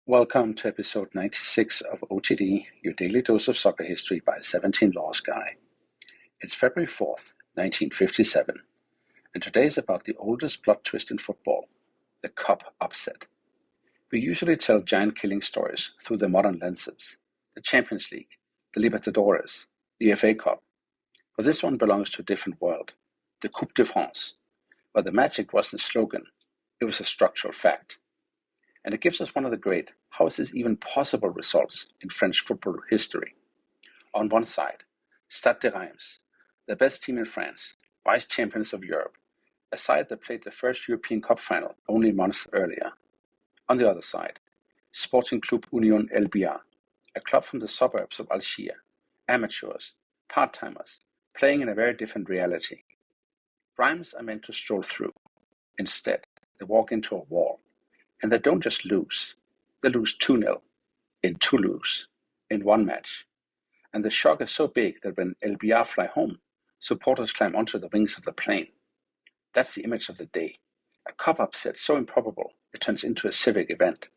Welcome to episode 96 of OTD, your daily dose of soccer history by a 17 Laws guy. It's February 4th, 1957, and today is about the oldest plot twist in football, the cup upset. We usually tell giant-killing stories through the modern lenses, the Champions League, the Libertadores, the FA Cup, but this one belongs to a different world, the Coupe de France, where the magic wasn't a slogan, it was a structural fact. And it gives us one of the great "how is this even possible" results in French football history. On one side, Stade de Reims, the best team in France, vice champions of Europe, a side that played the first European Cup final only months earlier. On the other side, Sporting Club Union El Biar, a club from the suburbs of Algiers, amateurs, part-timers, playing in a very different reality. Reims are meant to stroll through. Instead, they walk into a wall. And they don't just lose, they lose 2-0 in Toulouse in one match. And the shock is so big that when El Biar fly home, supporters climb onto the wings of the plane. That's the image of the day. A cup upset so improbable it turns into a civic event.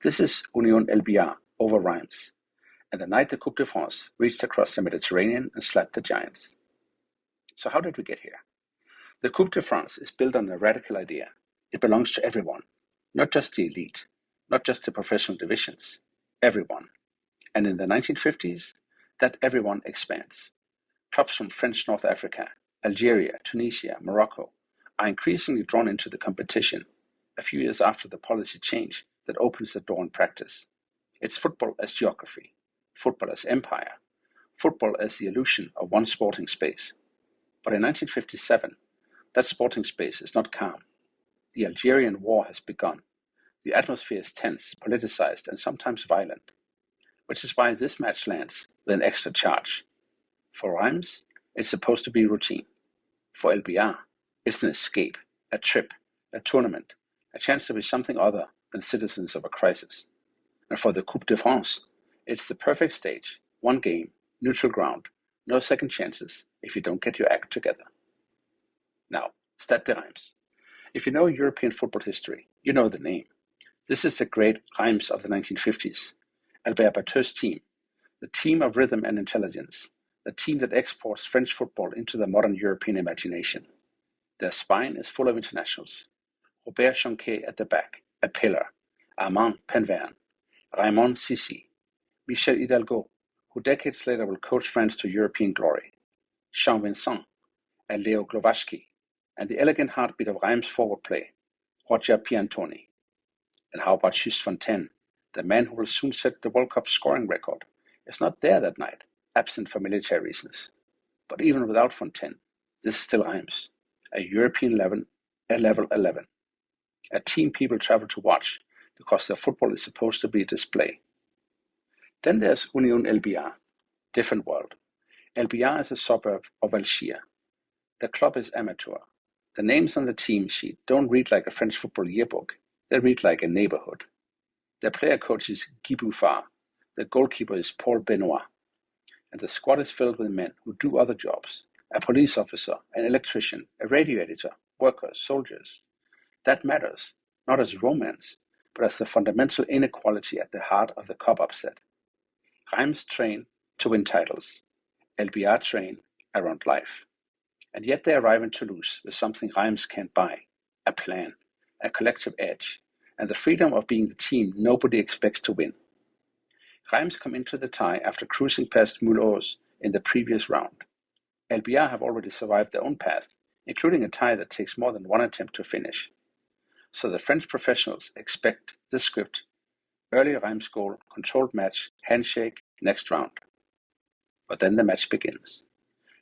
This is Union El Biar over Reims, and the night the Coupe de France reached across the Mediterranean and slapped the giants. So how did we get here? The Coupe de France is built on a radical idea. It belongs to everyone. Not just the elite, not just the professional divisions, everyone. And in the 1950s, that everyone expands. Clubs from French North Africa, Algeria, Tunisia, Morocco are increasingly drawn into the competition a few years after the policy change that opens the door in practice. It's football as geography, football as empire, football as the illusion of one sporting space. But in 1957, that sporting space is not calm. The Algerian war has begun. The atmosphere is tense, politicized, and sometimes violent, which is why this match lands with an extra charge. For Reims, it's supposed to be routine. For El Biar, it's an escape, a trip, a tournament, a chance to be something other than citizens of a crisis. And for the Coupe de France, it's the perfect stage, one game, neutral ground, no second chances if you don't get your act together. Now, Stade de Reims. If you know European football history, you know the name. This is the great Reims of the 1950s, Albert Bateau's team, the team of rhythm and intelligence, the team that exports French football into the modern European imagination. Their spine is full of internationals. Robert Jonquet at the back, a pillar, Armand Penverne, Raymond Sissi, Michel Hidalgo, who decades later will coach France to European glory, Jean Vincent, and Leo Glowacki, and the elegant heartbeat of Reims' forward play, Roger Piantoni. And how about Just Fontaine, the man who will soon set the World Cup scoring record, is not there that night, absent for military reasons. But even without Fontaine, this still Reims, a European level 11, a team people travel to watch because their football is supposed to be a display. Then there's Union El Biar, different world. El Biar is a suburb of Algiers. The club is amateur. The names on the team sheet don't read like a French football yearbook. They read like a neighborhood. Their player coach is Guy Buffard. The goalkeeper is Paul Benoit. And the squad is filled with men who do other jobs. A police officer, an electrician, a radio editor, workers, soldiers. That matters, not as romance, but as the fundamental inequality at the heart of the cup upset. Reims train to win titles. El Biar train around life. And yet they arrive in Toulouse with something Reims can't buy, a plan, a collective edge, and the freedom of being the team nobody expects to win. Reims come into the tie after cruising past Mulhouse in the previous round. El Biar have already survived their own path, including a tie that takes more than one attempt to finish. So the French professionals expect this script: early Reims goal, controlled match, handshake, next round. But then the match begins.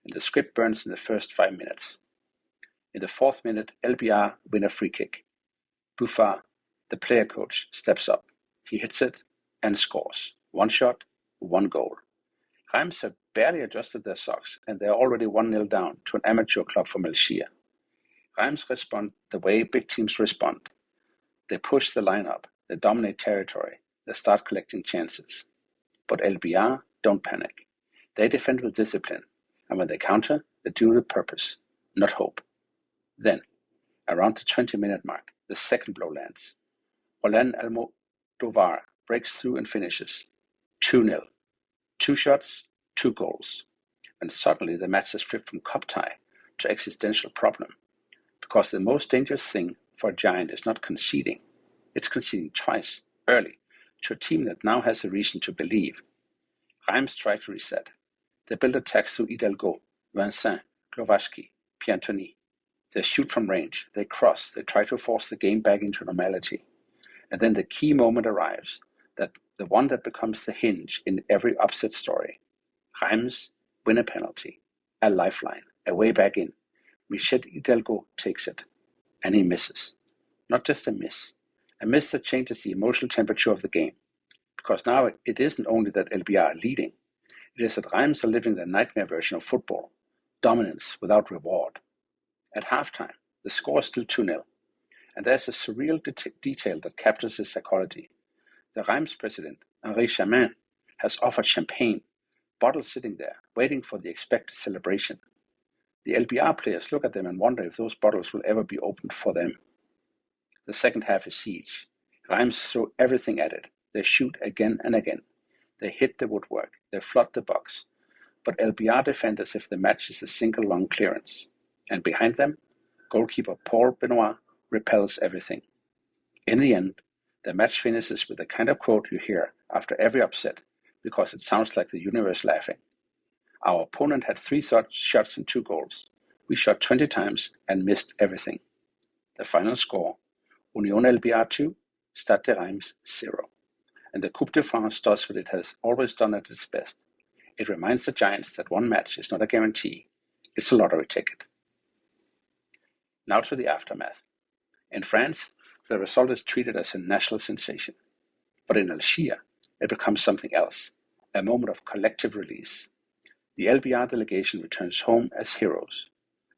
And the script burns in the first 5 minutes. In the 4th minute, El Biar win a free kick. Buffard, the player coach, steps up. He hits it and scores. One shot, one goal. Reims have barely adjusted their socks, and they are already 1-0 down to an amateur club from Algiers. Reims respond the way big teams respond. They push the line up, they dominate territory, they start collecting chances. But El Biar don't panic. They defend with discipline. And when they counter, they do it with purpose, not hope. Then, around the 20-minute mark, the second blow lands. Roland Almodovar breaks through and finishes 2-0. 2 shots, 2 goals. And suddenly the match is flipped from cup tie to existential problem. Because the most dangerous thing for a giant is not conceding. It's conceding twice, early, to a team that now has a reason to believe. Reims try to reset. They build attacks through Hidalgo, Vincent, Glovarsky, Piantoni. They shoot from range, they cross, they try to force the game back into normality. And then the key moment arrives, that the one that becomes the hinge in every upset story. Reims win a penalty, a lifeline, a way back in. Michel Hidalgo takes it, and he misses. Not just a miss that changes the emotional temperature of the game. Because now it isn't only that El Biar are leading, it is that Reims are living the nightmare version of football, dominance without reward. At halftime, the score is still 2-0, and there's a surreal detail that captures his psychology. The Reims president, Henri Chamin, has offered champagne, bottles sitting there, waiting for the expected celebration. The LBR players look at them and wonder if those bottles will ever be opened for them. The second half is siege. Reims throw everything at it. They shoot again and again. They hit the woodwork. They flood the box. But LBR defend as if the match is a single long clearance. And behind them, goalkeeper Paul Benoit repels everything. In the end, the match finishes with the kind of quote you hear after every upset, because it sounds like the universe laughing. Our opponent had 3 shots and 2 goals. We shot 20 times and missed everything. The final score, Union El Biar 2, Stade de Reims 0. And the Coupe de France does what it has always done at its best. It reminds the Giants that one match is not a guarantee, it's a lottery ticket. Now to the aftermath. In France, the result is treated as a national sensation. But in Algiers, it becomes something else, a moment of collective release. The LBR delegation returns home as heroes.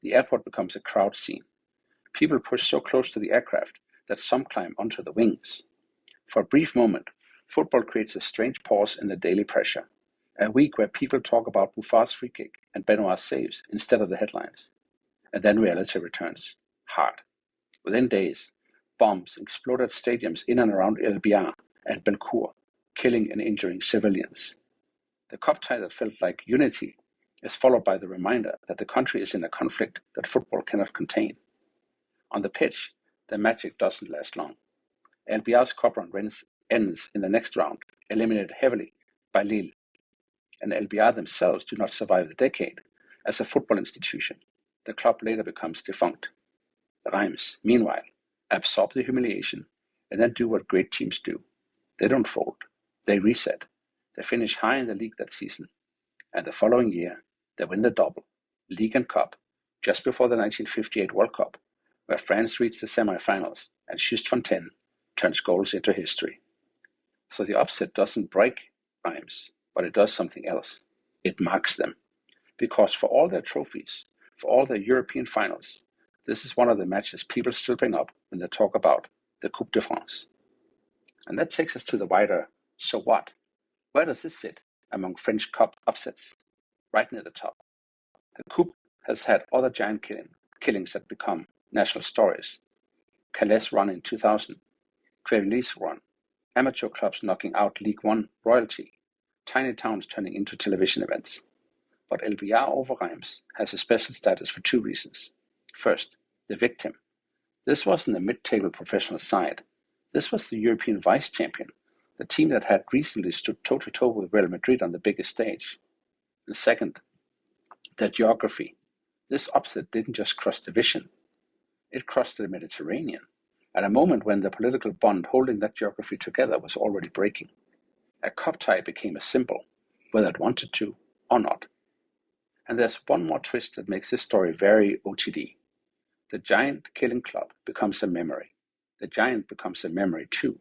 The airport becomes a crowd scene. People push so close to the aircraft that some climb onto the wings. For a brief moment, football creates a strange pause in the daily pressure, a week where people talk about Buffard's free kick and Benoit's saves instead of the headlines. And then reality returns, hard. Within days, bombs exploded stadiums in and around El Biar and Belcourt, killing and injuring civilians. The cup tie that felt like unity is followed by the reminder that the country is in a conflict that football cannot contain. On the pitch, the magic doesn't last long. El Biar's cup run ends in the next round, eliminated heavily by Lille. And El Biar themselves do not survive the decade. As a football institution, the club later becomes defunct. Reims, meanwhile, absorb the humiliation and then do what great teams do. They don't fold. They reset. They finish high in the league that season. And the following year, they win the double, league and cup, just before the 1958 World Cup, where France reached the semi-finals and Just Fontaine turns goals into history. So the upset doesn't break Reims, but it does something else. It marks them. Because for all their trophies, for all their European finals, this is one of the matches people still bring up when they talk about the Coupe de France. And that takes us to the wider so what? Where does this sit among French cup upsets? Right near the top. The Coupe has had other giant killings that become national stories. Calais run in 2000, Crevilly's run, amateur clubs knocking out League One royalty, tiny towns turning into television events. But El Biar over Reims has a special status for 2 reasons. First, the victim. This wasn't a mid-table professional side. This was the European vice-champion, the team that had recently stood toe-to-toe with Real Madrid on the biggest stage. And second, their geography. This upset didn't just cross division. It crossed the Mediterranean, at a moment when the political bond holding that geography together was already breaking. A cup tie became a symbol, whether it wanted to or not. And there's one more twist that makes this story very OTD. The giant killing club becomes a memory. The giant becomes a memory too.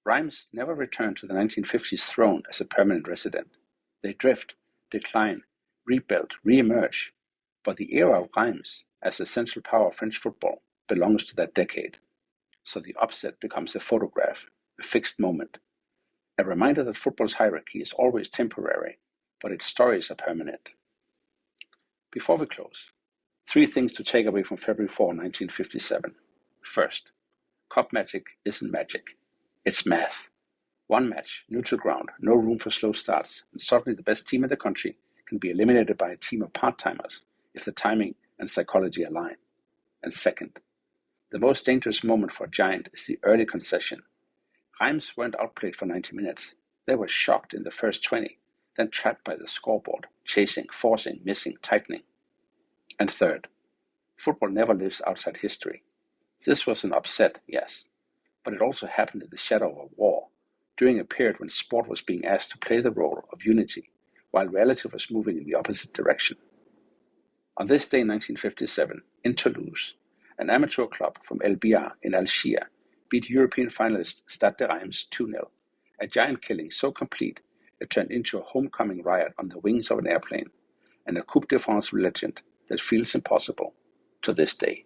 Reims never returned to the 1950s throne as a permanent resident. They drift, decline, rebuild, re-emerge. But the era of Reims as the central power of French football belongs to that decade. So the upset becomes a photograph, a fixed moment. A reminder that football's hierarchy is always temporary, but its stories are permanent. Before we close, 3 things to take away from February 4, 1957. First, cup magic isn't magic. It's math. One match, neutral ground, no room for slow starts, and suddenly the best team in the country can be eliminated by a team of part-timers if the timing and psychology align. And second, the most dangerous moment for a Giant is the early concession. Reims weren't outplayed for 90 minutes. They were shocked in the first 20, then trapped by the scoreboard, chasing, forcing, missing, tightening. And third, football never lives outside history. This was an upset, yes, but it also happened in the shadow of a war, during a period when sport was being asked to play the role of unity, while reality was moving in the opposite direction. On this day in 1957, in Toulouse, an amateur club from El Biar in Algiers beat European finalist Stade de Reims 2-0, a giant killing so complete it turned into a homecoming riot on the wings of an airplane, and a Coupe de France legend that feels impossible to this day.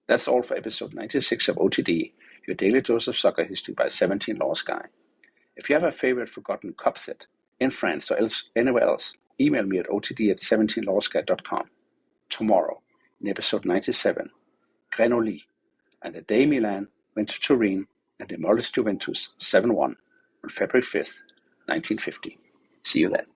That's all for episode 96 of OTD, your daily dose of soccer history by 17 Lost Guy. If you have a favorite forgotten cupset in France or anywhere else, email me at otd@17lostguy.com. Tomorrow, in episode 97, Grenoli and the day Milan went to Turin and demolished Juventus 7-1 on February 5th, 1950. See you then.